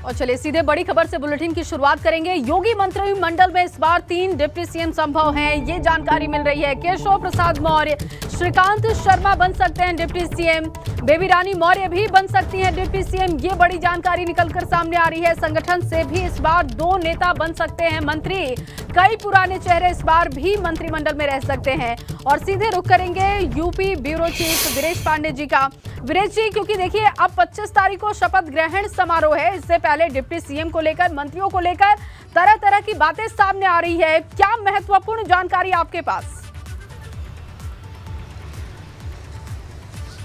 और चलिए सीधे बड़ी खबर से बुलेटिन की शुरुआत करेंगे। योगी मंत्रिमंडल में इस बार 3 डिप्टी सीएम संभव हैं, ये जानकारी मिल रही है। केशव प्रसाद मौर्य, श्रीकांत शर्मा बन सकते हैं डिप्टी सीएम, बेबी रानी मौर्य भी बन सकती हैं डिप्टी सीएम। ये बड़ी जानकारी निकलकर सामने आ रही है। संगठन से भी इस बार 2 नेता बन सकते हैं मंत्री। कई पुराने चेहरे इस बार भी मंत्रिमंडल में रह सकते हैं। और सीधे रुख करेंगे UP bureau chief Viresh Pandey ji का। वीरेश जी, क्योंकि देखिए अब 25 तारीख को शपथ ग्रहण समारोह है, इससे पहले डिप्टी सीएम को लेकर, मंत्रियों को लेकर तरह तरह की बातें सामने आ रही है। क्या महत्वपूर्ण जानकारी आपके पास?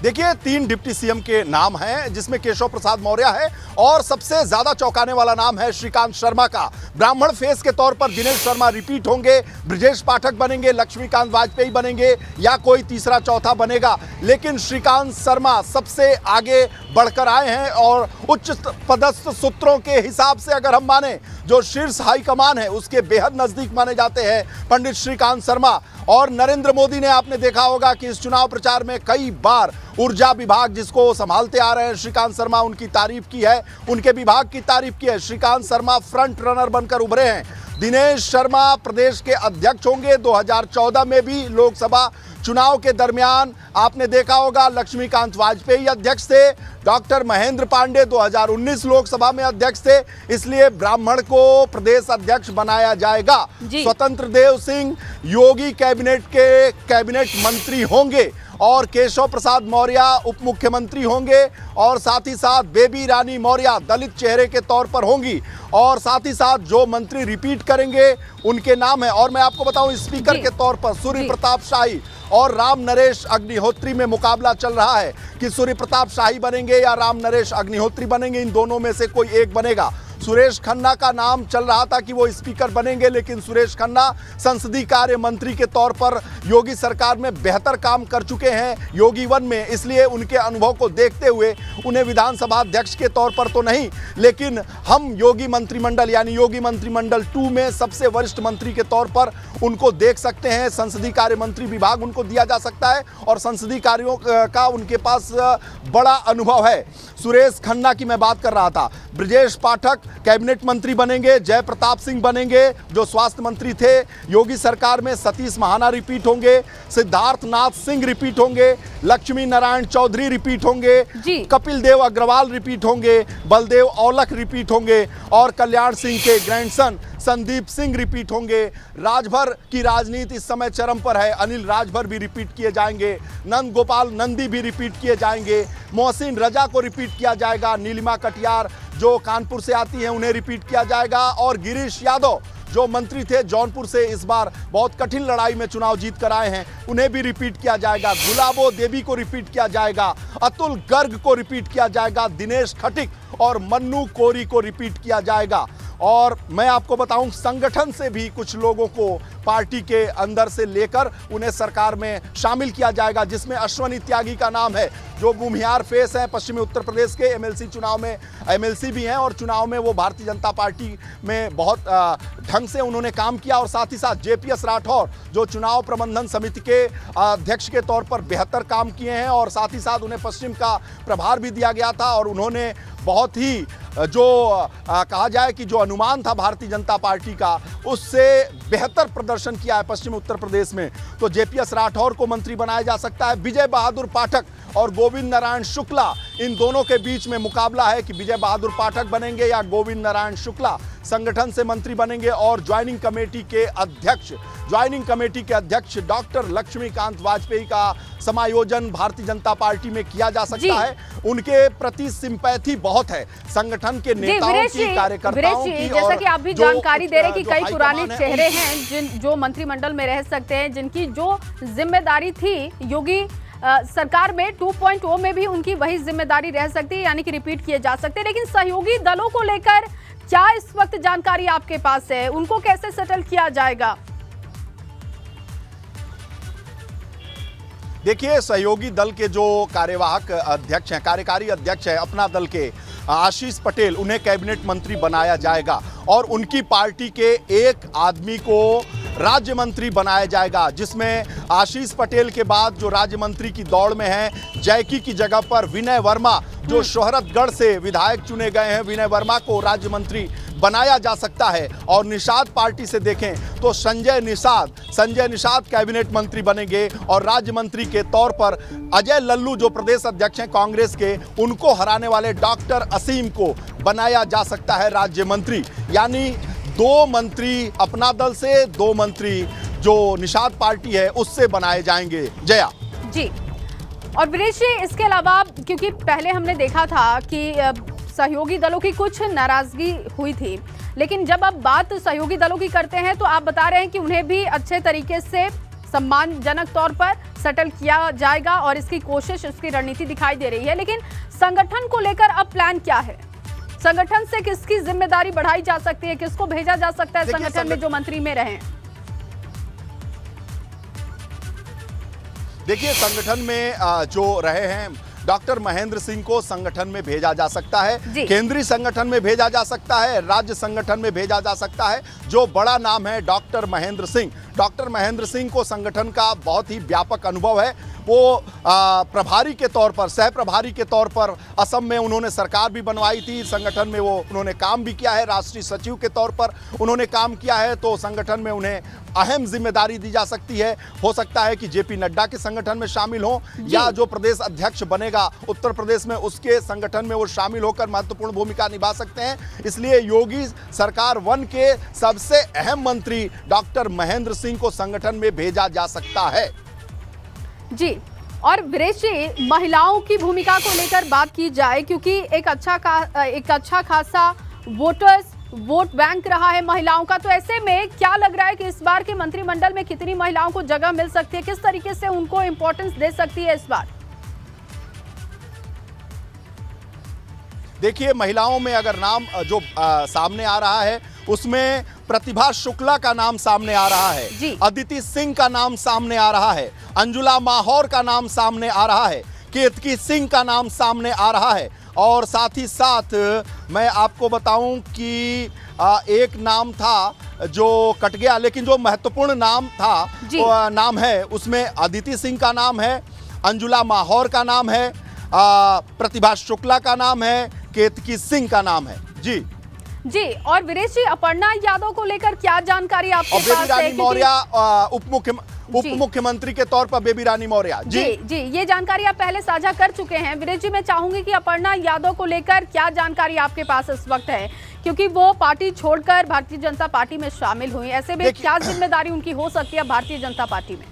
देखिए 3 डिप्टी सीएम के नाम हैं, जिसमें केशव प्रसाद मौर्य है और सबसे ज्यादा चौंकाने वाला नाम है श्रीकांत शर्मा का। ब्राह्मण फेस के तौर पर दिनेश शर्मा रिपीट होंगे, ब्रजेश पाठक बनेंगे, लक्ष्मीकांत वाजपेयी बनेंगे या कोई तीसरा चौथा बनेगा, लेकिन श्रीकांत शर्मा सबसे आगे बढ़कर आए हैं। और उच्च पदस्थ सूत्रों के हिसाब से अगर हम माने, जो शीर्ष हाईकमान है उसके बेहद नजदीक माने जाते हैं पंडित श्रीकांत शर्मा। और नरेंद्र मोदी ने, आपने देखा होगा कि इस चुनाव प्रचार में कई बार ऊर्जा विभाग जिसको संभालते आ रहे हैं श्रीकांत शर्मा, उनकी तारीफ की है, उनके विभाग की तारीफ की है। श्रीकांत शर्मा फ्रंट रनर बनकर उभरे हैं। दिनेश शर्मा प्रदेश के अध्यक्ष होंगे। 2014 में भी लोकसभा चुनाव के दरमियान आपने देखा होगा लक्ष्मीकांत वाजपेयी अध्यक्ष थे, डॉक्टर महेंद्र पांडे 2019 लोकसभा में अध्यक्ष थे, इसलिए ब्राह्मण को प्रदेश अध्यक्ष बनाया जाएगा। स्वतंत्र देव सिंह योगी कैबिनेट के कैबिनेट मंत्री होंगे और केशव प्रसाद मौर्य उप मुख्यमंत्री होंगे और साथ ही साथ बेबी रानी मौर्य दलित चेहरे के तौर पर होंगी और साथ ही साथ जो मंत्री रिपीट करेंगे उनके नाम है। और मैं आपको बताऊं, स्पीकर के तौर पर सूर्य प्रताप शाही और राम नरेश अग्निहोत्री में मुकाबला चल रहा है कि सूर्य प्रताप शाही बनेंगे या राम नरेश अग्निहोत्री बनेंगे, इन दोनों में से कोई एक बनेगा। सुरेश खन्ना का नाम चल रहा था कि वो स्पीकर बनेंगे, लेकिन सुरेश खन्ना संसदीय कार्य मंत्री के तौर पर योगी सरकार में बेहतर काम कर चुके हैं योगी 1 में, इसलिए उनके अनुभव को देखते हुए उन्हें विधानसभा अध्यक्ष के तौर पर तो नहीं, लेकिन हम योगी मंत्रिमंडल यानी योगी मंत्रिमंडल 2 में सबसे वरिष्ठ मंत्री के तौर पर उनको देख सकते हैं। संसदीय कार्य मंत्री विभाग उनको दिया जा सकता है और संसदीय कार्यों का उनके पास बड़ा अनुभव है। सुरेश खन्ना की मैं बात कर रहा था। ब्रजेश पाठक कैबिनेट मंत्री बनेंगे, जय प्रताप सिंह बनेंगे जो स्वास्थ्य मंत्री थे योगी सरकार में, सतीश महाना रिपीट होंगे, सिद्धार्थ नाथ सिंह रिपीट होंगे, लक्ष्मी नारायण चौधरी रिपीट होंगे, कपिल देव अग्रवाल रिपीट होंगे, बलदेव औलख रिपीट होंगे और कल्याण सिंह के ग्रैंडसन संदीप सिंह रिपीट होंगे। राजभर की राजनीति इस समय चरम पर है, अनिल राजभर भी रिपीट किए जाएंगे, नंद गोपाल नंदी भी रिपीट किए जाएंगे, मोहसिन रजा को रिपीट किया जाएगा, नीलिमा कटियार जो कानपुर से आती हैं उन्हें रिपीट किया जाएगा और गिरीश यादव जो मंत्री थे जौनपुर से, इस बार बहुत कठिन लड़ाई में चुनाव जीत कर आए हैं, उन्हें भी रिपीट किया जाएगा। गुलाबो देवी को रिपीट किया जाएगा, अतुल गर्ग को रिपीट किया जाएगा, दिनेश खटिक और मन्नू कोरी को रिपीट किया जाएगा। और मैं आपको बताऊं, संगठन से भी कुछ लोगों को पार्टी के अंदर से लेकर उन्हें सरकार में शामिल किया जाएगा, जिसमें अश्वनी त्यागी का नाम है जो भूमिहार फेस हैं पश्चिमी उत्तर प्रदेश के। एमएलसी चुनाव में एमएलसी भी हैं और चुनाव में वो भारतीय जनता पार्टी में बहुत ढंग से उन्होंने काम किया। और साथ ही साथ जेपीएस राठौर जो चुनाव प्रबंधन समिति के अध्यक्ष के तौर पर बेहतर काम किए हैं और साथ ही साथ उन्हें पश्चिम का प्रभार भी दिया गया था और उन्होंने बहुत ही जो कहा जाए कि जो अनुमान था भारतीय जनता पार्टी का, उससे बेहतर प्रदर्शन किया है पश्चिम उत्तर प्रदेश में। तो जेपीएस राठौर को मंत्री बनाया जा सकता है। विजय बहादुर पाठक और गोविंद नारायण शुक्ला, इन दोनों के बीच में मुकाबला है कि विजय बहादुर पाठक बनेंगे या गोविंद नारायण शुक्ला संगठन से मंत्री बनेंगे। और ज्वाइनिंग कमेटी के अध्यक्ष डॉक्टर लक्ष्मीकांत वाजपेयी का समायोजन भारतीय जनता पार्टी में किया जा सकता है। उनके प्रति सिंपैथी बहुत है संगठन के नेताओं की, कार्यकर्ताओं की। जैसा कि आप भी जानकारी दे रहे कि कई पुराने चेहरे हैं जो मंत्रिमंडल में रह सकते हैं, जिनकी जो जिम्मेदारी थी योगी सरकार में 2.0 में भी उनकी वही जिम्मेदारी रह सकती है, यानी कि रिपीट किए जा सकते हैं। लेकिन सहयोगी दलों को लेकर क्या इस वक्त जानकारी आपके पास है? उनको कैसे सेटल किया जाएगा? देखिए, सहयोगी दल के जो कार्यवाहक अध्यक्ष हैं, कार्यकारी अध्यक्ष हैं अपना दल के आशीष पटेल, उन्हें कैबिनेट मंत्री बनाया जाएगा और उनकी पार्टी के एक आदमी को राज्य मंत्री बनाया जाएगा, जिसमें आशीष पटेल के बाद जो राज्य मंत्री की दौड़ में है, जैकी की जगह पर विनय वर्मा जो शोहरतगढ़ से विधायक चुने गए हैं, विनय वर्मा को राज्य मंत्री बनाया जा सकता है। और निषाद पार्टी से देखें तो संजय निषाद कैबिनेट मंत्री बनेंगे और राज्य मंत्री के तौर पर अजय लल्लू जो प्रदेश अध्यक्ष हैं कांग्रेस के, उनको हराने वाले डॉक्टर असीम को बनाया जा सकता है राज्य मंत्री। यानी 2 मंत्री अपना दल से, 2 मंत्री जो निषाद पार्टी है उससे बनाए जाएंगे। जया जी। और वीरेश जी, इसके अलावा क्योंकि पहले हमने देखा था कि सहयोगी दलों की कुछ नाराजगी हुई थी, लेकिन जब अब बात सहयोगी दलों की करते हैं तो आप बता रहे हैं कि उन्हें भी अच्छे तरीके से सम्मानजनक तौर पर सेटल किया जाएगा और इसकी कोशिश, इसकी रणनीति दिखाई दे रही है। लेकिन संगठन को लेकर अब प्लान क्या है? संगठन से किसकी जिम्मेदारी बढ़ाई जा सकती है, किसको भेजा जा सकता है संगठन में जो मंत्री में रहे? देखिए, संगठन में जो रहे हैं डॉक्टर महेंद्र सिंह को संगठन में भेजा जा सकता है, केंद्रीय संगठन में भेजा जा सकता है, राज्य संगठन में भेजा जा सकता है। जो बड़ा नाम है डॉक्टर महेंद्र सिंह को संगठन का बहुत ही व्यापक अनुभव है। वो प्रभारी के तौर पर, सह प्रभारी के तौर पर असम में उन्होंने सरकार भी बनवाई थी, संगठन में वो उन्होंने काम भी किया है, राष्ट्रीय सचिव के तौर पर उन्होंने काम किया है, तो संगठन में उन्हें अहम जिम्मेदारी दी जा सकती है। हो सकता है कि जेपी नड्डा के संगठन में शामिल हो या जो प्रदेश अध्यक्ष बनेगा उत्तर प्रदेश में उसके संगठन में वो शामिल होकर महत्वपूर्ण भूमिका निभा सकते हैं। इसलिए योगी सरकार 1 के सबसे अहम मंत्री डॉक्टर महेंद्र सिंह को संगठन में भेजा जा सकता है। जी। और वीरेश जी, महिलाओं की भूमिका को लेकर बात की जाए, क्योंकि एक अच्छा खासा वोट बैंक रहा है महिलाओं का, तो ऐसे में क्या लग रहा है कि इस बार के मंत्रिमंडल में कितनी महिलाओं को जगह मिल सकती है, किस तरीके से उनको इंपॉर्टेंस दे सकती है इस बार? देखिए, महिलाओं में अगर नाम जो सामने आ रहा है उसमें प्रतिभा शुक्ला का नाम सामने आ रहा है, अदिति सिंह का नाम सामने आ रहा है, अंजुला माहौर का नाम सामने आ रहा है, केतकी सिंह का नाम सामने आ रहा है। और साथ ही साथ मैं आपको बताऊं कि एक नाम था जो कट गया, लेकिन जो महत्वपूर्ण नाम था नाम है उसमें अदिति सिंह का नाम है, अंजुला माहौर का नाम है, प्रतिभा शुक्ला का नाम है, केतकी सिंह का नाम है। जी। और वीरेश जी, अपर्णा यादव को लेकर क्या जानकारी आपके पास है? बेबी रानी मौर्य उप मुख्यमंत्री के तौर पर बेबी रानी मौर्य। जी, ये जानकारी आप पहले साझा कर चुके हैं। वीरेश जी, मैं चाहूंगी कि अपर्णा यादव को लेकर क्या जानकारी आपके पास इस वक्त है, क्योंकि वो पार्टी छोड़कर भारतीय जनता पार्टी में शामिल हुई। ऐसे में क्या जिम्मेदारी उनकी हो सकती है भारतीय जनता पार्टी में?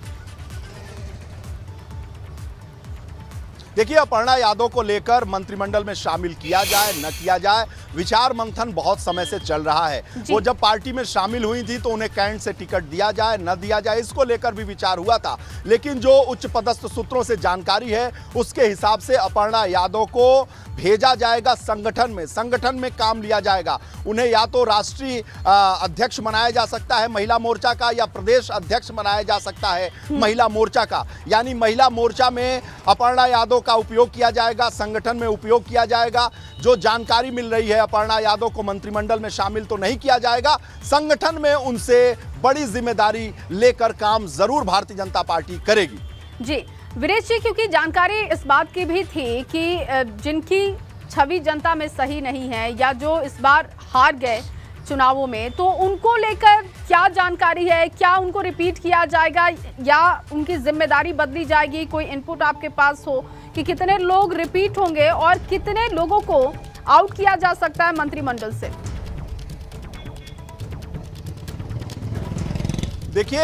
देखिए, अपर्णा यादव को लेकर मंत्रिमंडल में शामिल किया जाए न किया जाए, विचार मंथन बहुत समय से चल रहा है। वो जब पार्टी में शामिल हुई थी तो उन्हें कैंट से टिकट दिया जाए न दिया जाए, इसको लेकर भी विचार हुआ था। लेकिन जो उच्च पदस्थ सूत्रों से जानकारी है उसके हिसाब से अपर्णा यादव को भेजा जाएगा संगठन में काम लिया जाएगा। उन्हें या तो राष्ट्रीय अध्यक्ष बनाया जा सकता है महिला मोर्चा का, या प्रदेश अध्यक्ष बनाया जा सकता है महिला मोर्चा का। यानी महिला मोर्चा में अपर्णा यादव का उपयोग किया जाएगा, संगठन में उपयोग किया जाएगा। जो जानकारी मिल रही है, अपर्णा यादव को मंत्रिमंडल में शामिल तो नहीं किया जाएगा, संगठन में उनसे बड़ी जिम्मेदारी लेकर काम जरूर भारतीय जनता पार्टी करेगी। जी वीरेश जी, क्योंकि जानकारी इस बात की भी थी कि जिनकी छवि जनता में सही नहीं है या जो इस बार हार गए चुनावों में, तो उनको लेकर क्या जानकारी है? क्या उनको रिपीट किया जाएगा या उनकी जिम्मेदारी बदली जाएगी? कोई इनपुट आपके पास हो कि कितने लोग रिपीट होंगे और कितने लोगों को आउट किया जा सकता है मंत्रिमंडल से? देखिए,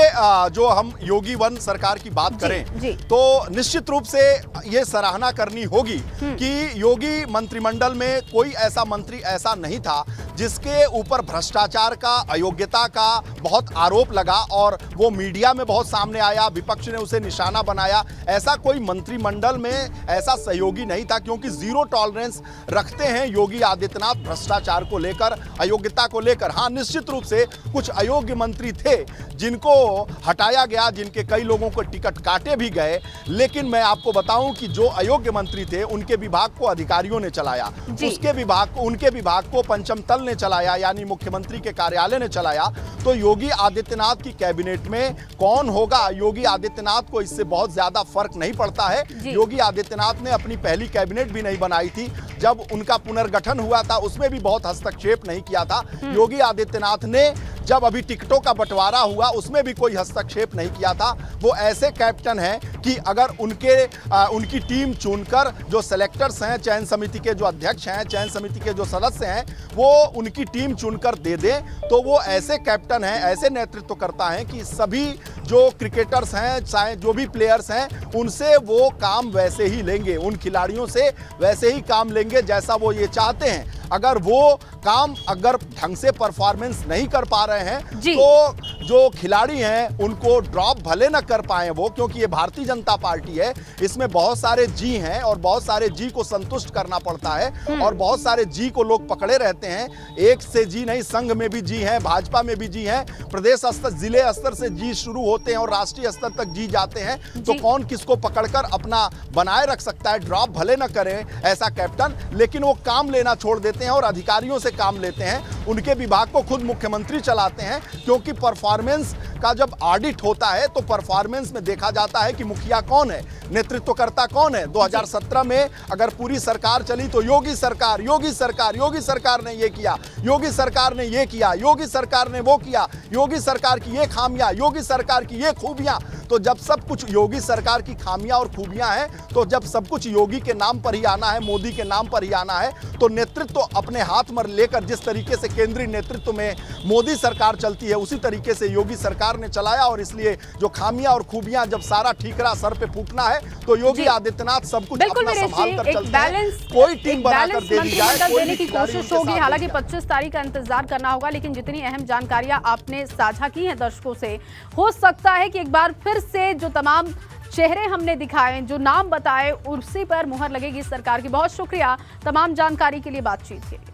जो हम योगी 1 सरकार की बात करें तो निश्चित रूप से ये सराहना करनी होगी कि योगी मंत्रिमंडल में कोई ऐसा मंत्री ऐसा नहीं था जिसके ऊपर भ्रष्टाचार का, अयोग्यता का बहुत आरोप लगा और वो मीडिया में बहुत सामने आया, विपक्ष ने उसे निशाना बनाया। ऐसा कोई मंत्रिमंडल में ऐसा सहयोगी नहीं था, क्योंकि जीरो टॉलरेंस रखते हैं योगी आदित्यनाथ भ्रष्टाचार को लेकर, अयोग्यता को लेकर। हाँ, निश्चित रूप से कुछ अयोग्य मंत्री थे जिनको हटाया गया, जिनके कई लोगों को टिकट काटे भी गए, लेकिन मैं आपको बताऊं कि जो अयोग्य मंत्री थे उनके विभाग को अधिकारियों ने चलाया, उनके विभाग को पंचम तल ने चलाया, यानी मुख्यमंत्री के कार्यालय ने चलाया, तो योगी आदित्यनाथ की कैबिनेट में कौन होगा, योगी आदित्यनाथ को इससे बहुत ज्यादा फर्क नहीं पड़ता है। योगी आदित्यनाथ ने अपनी पहली कैबिनेट भी नहीं बनाई थी, जब उनका पुनर्गठन हुआ था उसमें भी बहुत हस्तक्षेप नहीं किया था। योगी आदित्यनाथ ने जब अभी टिकटों का बंटवारा हुआ उसमें भी कोई हस्तक्षेप नहीं किया था। वो ऐसे कैप्टन हैं कि अगर उनकी टीम चुनकर जो सेलेक्टर्स हैं, चयन समिति के जो अध्यक्ष हैं, चयन समिति के जो सदस्य हैं, वो उनकी टीम चुनकर दे दें, तो वो ऐसे कैप्टन हैं, ऐसे नेतृत्व करता है कि सभी जो क्रिकेटर्स हैं, चाहे जो भी प्लेयर्स हैं, उनसे वो काम वैसे ही लेंगे, उन खिलाड़ियों से वैसे ही काम लेंगे जैसा वो ये चाहते हैं। अगर वो काम अगर ढंग से परफॉर्मेंस नहीं कर पा रहे हैं तो जो खिलाड़ी हैं उनको ड्रॉप भले ना कर पाए वो, क्योंकि ये भारतीय जनता पार्टी है, इसमें बहुत सारे जी हैं और बहुत सारे जी को संतुष्ट करना पड़ता है और बहुत सारे जी को लोग पकड़े रहते हैं। एक से जी नहीं, संघ में भी जी हैं, भाजपा में भी जी हैं, प्रदेश स्तर, जिले स्तर से जी शुरू होते हैं और राष्ट्रीय स्तर तक जी जाते हैं। तो कौन किसको पकड़कर अपना बनाए रख सकता है, ड्रॉप भले ना करे ऐसा कैप्टन, लेकिन वो काम लेना छोड़ देते हैं और अधिकारियों से काम लेते हैं। उनके विभाग को खुद मुख्यमंत्री चलाते हैं, क्योंकि परफॉर्मेंस का जब ऑडिट होता है तो परफॉर्मेंस में देखा जाता है कि मुखिया कौन है, नेतृत्वकर्ता कौन है। 2017 में अगर पूरी सरकार चली तो योगी सरकार, योगी सरकार, योगी सरकार ने ये किया, योगी सरकार ने ये किया, योगी सरकार ने वो किया, योगी सरकार की ये खामियां, योगी सरकार की ये खूबियां। तो जब सब कुछ योगी सरकार की खामियां और खूबियां हैं, तो जब सब कुछ योगी के नाम पर ही आना है, मोदी के नाम पर ही आना है, तो नेतृत्व अपने हाथ में लेकर जिस तरीके से केंद्रीय नेतृत्व में मोदी सरकार चलती है उसी तरीके से योगी सरकार ने चलाया। और इसलिए जो खामियां और खूबियां जब सारा ठीकरा सर पे फूटना है तो योगी आदित्यनाथ सब कुछ अपना संभाल कर चलते हैं। कोई टीम बनाकर दे दी जाए, देने की कोशिश होगी। हालांकि 25 तारीख का इंतजार करना होगा, लेकिन जितनी अहम जानकारियां आपने साझा की हैं दर्शकों से, हो सकता है कि एक बार फिर से जो तमाम चेहरे हमने दिखाए, जो नाम बताए, उसी पर मुहर लगेगी सरकार की। बहुत शुक्रिया तमाम जानकारी के लिए, बातचीत के लिए।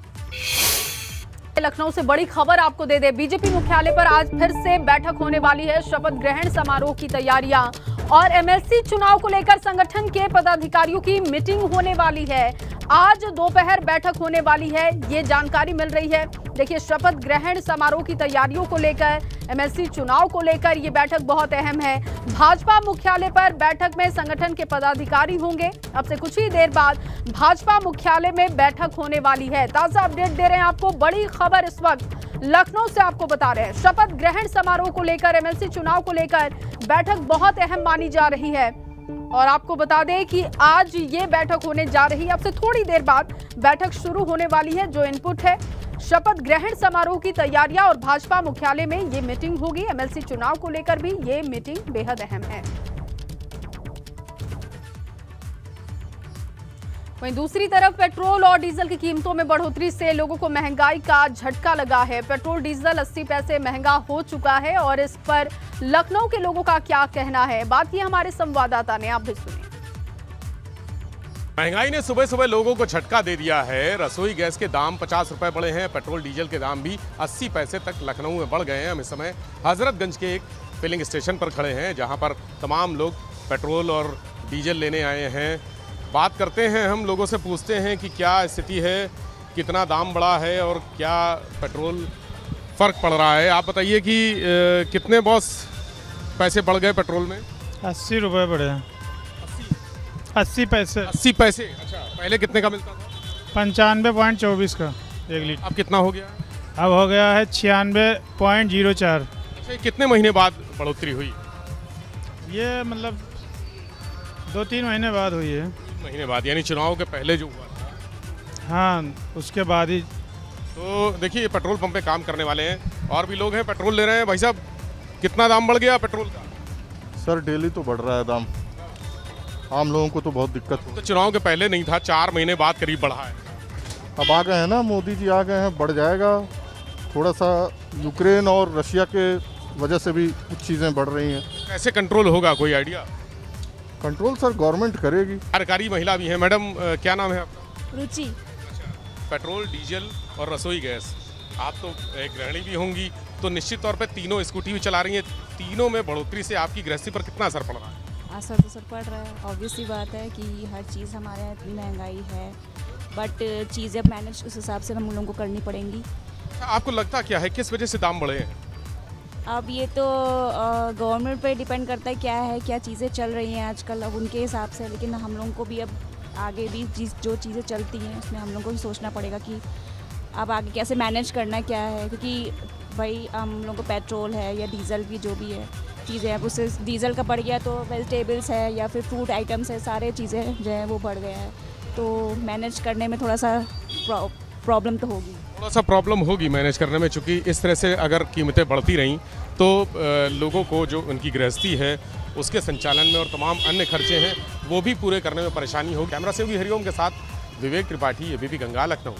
लखनऊ से बड़ी खबर आपको दे दे, बीजेपी मुख्यालय पर आज फिर से बैठक होने वाली है। शपथ ग्रहण समारोह की तैयारियां और एमएलसी चुनाव को लेकर संगठन के पदाधिकारियों की मीटिंग होने वाली है। आज दोपहर बैठक होने वाली है, ये जानकारी मिल रही है। देखिए, शपथ ग्रहण समारोह की तैयारियों को लेकर, एमएलसी चुनाव को लेकर ये बैठक बहुत अहम है। भाजपा मुख्यालय पर बैठक में संगठन के पदाधिकारी होंगे। अब से कुछ ही देर बाद भाजपा मुख्यालय में बैठक होने वाली है। ताजा अपडेट दे रहे हैं आपको, बड़ी खबर इस वक्त लखनऊ से आपको बता रहे हैं। शपथ ग्रहण समारोह को लेकर, एमएलसी चुनाव को लेकर बैठक बहुत अहम मानी जा रही है। और आपको बता दें कि आज ये बैठक होने जा रही है। अब से थोड़ी देर बाद बैठक शुरू होने वाली है। जो इनपुट है, शपथ ग्रहण समारोह की तैयारियां और भाजपा मुख्यालय में ये मीटिंग होगी। एमएलसी चुनाव को लेकर भी ये मीटिंग बेहद अहम है। वहीं दूसरी तरफ पेट्रोल और डीजल की कीमतों में बढ़ोतरी से लोगों को महंगाई का झटका लगा है। पेट्रोल डीजल 80 पैसे महंगा हो चुका है और इस पर लखनऊ के लोगों का क्या कहना है, बात की हमारे संवाददाता ने, आप भी सुनिए। महंगाई ने सुबह सुबह लोगों को झटका दे दिया है। रसोई गैस के दाम 50 रुपए बढ़े हैं, पेट्रोल डीजल के दाम भी 80 पैसे तक लखनऊ में बढ़ गए हैं। हम इस समय हजरतगंज के एक फिलिंग स्टेशन पर खड़े हैं, जहां पर तमाम लोग पेट्रोल और डीजल लेने आए हैं। बात करते हैं, हम लोगों से पूछते हैं कि क्या स्थिति है, कितना दाम बढ़ा है और क्या पेट्रोल फ़र्क पड़ रहा है। आप बताइए कि कितने बॉस पैसे बढ़ गए पेट्रोल में? 80 रुपये बढ़े हैं। 80 पैसे। 80 पैसे, अच्छा। पहले कितने का मिलता था? 95.24 का 1 लीटर। अब कितना हो गया? अब हो गया है 96.04। अच्छा, कितने महीने बाद बढ़ोतरी हुई? ये मतलब 2-3 महीने बाद हुई है। महीने बाद, यानी चुनाव के पहले जो हुआ था। हाँ, उसके बाद ही। तो देखिए, पेट्रोल पंप पे काम करने वाले हैं और भी लोग हैं, पेट्रोल ले रहे हैं। भाई साहब, कितना दाम बढ़ गया पेट्रोल का? सर डेली तो बढ़ रहा है दाम, आम लोगों को तो बहुत दिक्कत हो। तो चुनाव के पहले नहीं था, 4 महीने बाद करीब बढ़ा है। अब आ गए हैं ना, मोदी जी आ गए हैं, बढ़ जाएगा। थोड़ा सा यूक्रेन और रशिया के वजह से भी कुछ चीज़ें बढ़ रही हैं। कैसे कंट्रोल होगा, कोई आइडिया? कंट्रोल सर गवर्नमेंट करेगी। कार्यकारी महिला भी है। मैडम, क्या नाम है आपका? रुचि। पेट्रोल, डीजल और रसोई गैस, आप तो एक गृहिणी भी होंगी, तो निश्चित तौर पे तीनों स्कूटी भी चला रही हैं। तीनों में बढ़ोतरी से आपकी गृहस्थी पर कितना असर पड़ रहा है? असर तो सर पड़ रहा है, ऑब्वियस सी बात है कि हर चीज़ हमारे यहाँ इतनी महंगाई है बट चीज़ें मैनेज उस हिसाब से हम लोगों को करनी पड़ेंगी। आपको लगता क्या है किस वजह से दाम बढ़े हैं? अब ये तो गवर्नमेंट पे डिपेंड करता है क्या चीज़ें चल रही हैं आजकल, अब उनके हिसाब से। लेकिन हम लोगों को भी अब आगे भी जो चीज़ें चलती हैं उसमें हम लोगों को भी सोचना पड़ेगा कि अब आगे कैसे मैनेज करना क्या है, क्योंकि भाई हम लोगों को पेट्रोल है या डीज़ल की जो भी है चीज़ें, अब उससे डीज़ल का बढ़ गया तो वेजिटेबल्स है या फिर फ्रूट आइटम्स है, सारे चीज़ें जो है वो बढ़ गया है, तो मैनेज करने में थोड़ा सा प्रॉब्लम तो होगी। थोड़ा सा प्रॉब्लम होगी मैनेज करने में, चूँकि इस तरह से अगर कीमतें बढ़ती रहीं तो लोगों को जो उनकी गृहस्थी है उसके संचालन में और तमाम अन्य खर्चे हैं वो भी पूरे करने में परेशानी होगी। कैमरा से भी हरिओम के साथ विवेक त्रिपाठी, एबीपी गंगा, लखनऊ।